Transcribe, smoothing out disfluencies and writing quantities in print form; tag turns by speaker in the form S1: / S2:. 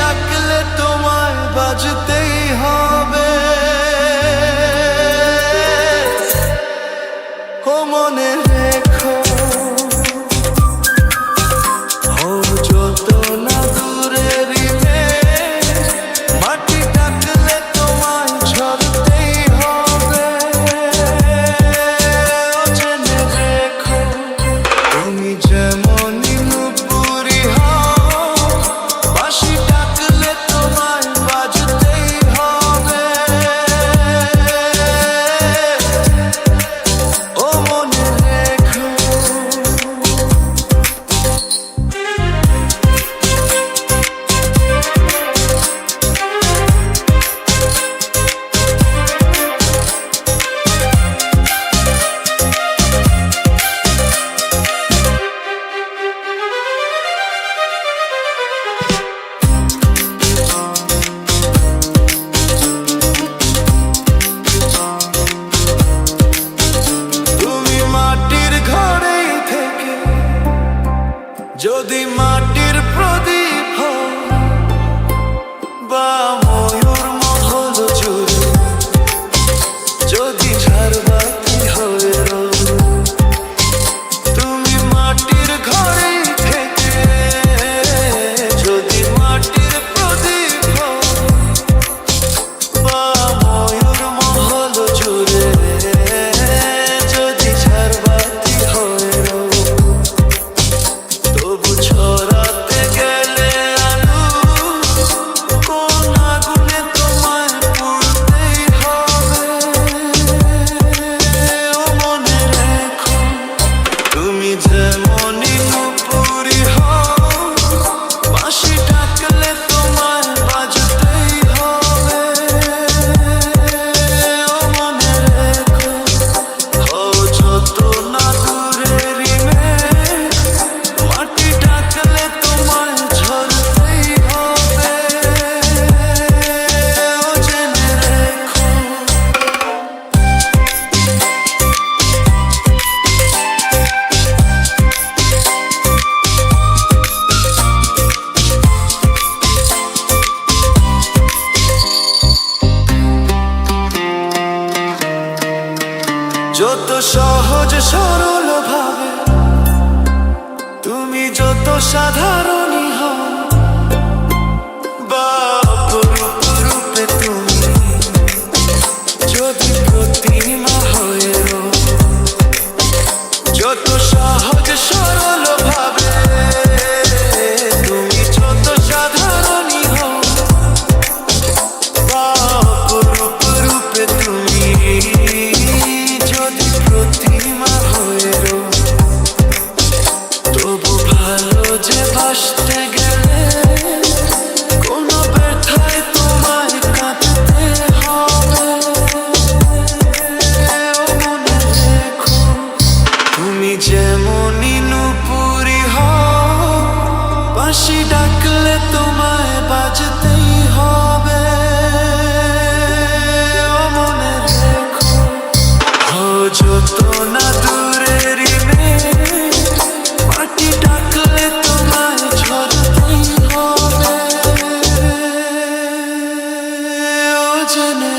S1: ডাকলে তোমায় বাজতেই হবে। ও মনে রেখো, ও যত না দূরেরই মেঘ, মাটি ডাকলে তোমায় ঝরতেই হবে। ও জেনে রেখো, তুমি যেমনই নুপুরি হও, বাঁশি ডাকলে তোমায় বাজতেই হবে। ও মনে রেখো। তুমি মাটির ঘরেই থেকে যদি মাটির প্রদীপ হও, বা ময়ূর মহল জুড়ে যদি ঝাড়বাতি হয়ে রও, তুমি মাটির ঘরেই থেকে যদি মাটির প্রদীপ হও, বা ময়ূর মহল জুড়ে যদি ঝাড়বাতি হয়ে রও, তবু ছড়াতে গেলে আলো কোন আগুনে তোমায় পুড়তেই হবে। ও মনে রেখো, তুমি যেমনই নুপুরি হও, বাঁশি ডাকলে তোমায় বাজতেই হবে। ও মনে রেখো, ও যত না দূরেরই মেঘ, মাটি ডাকলে তোমায় ঝরতেই হবে। ও জেনে রেখো। যত সহজ সরল ভাবে তুমি যত সাধারণই হও, বা অপরূপ রূপে তুমি যদি প্রতিমা হয়ে রও, যত সহজ সরল ভাবে তুমি যত সাধারণই হও, বা অপরূপ রূপে তুমি যদি প্রতিমা হয়ে রও, তবু ভালো যে বাসতে গেলে কোনো ব্যথায় তোমায় কাঁদতে হবে। ও মনে রেখো, তুমি যেমনই নুপুরি হও, বাঁশি ডাকলে তোমায় বাজতেই হবে। ও মনে রেখো, ও যত না দূরেরই মেঘ, মাটি ডাকলে তোমায় ঝরতেই হবে। ও জেনে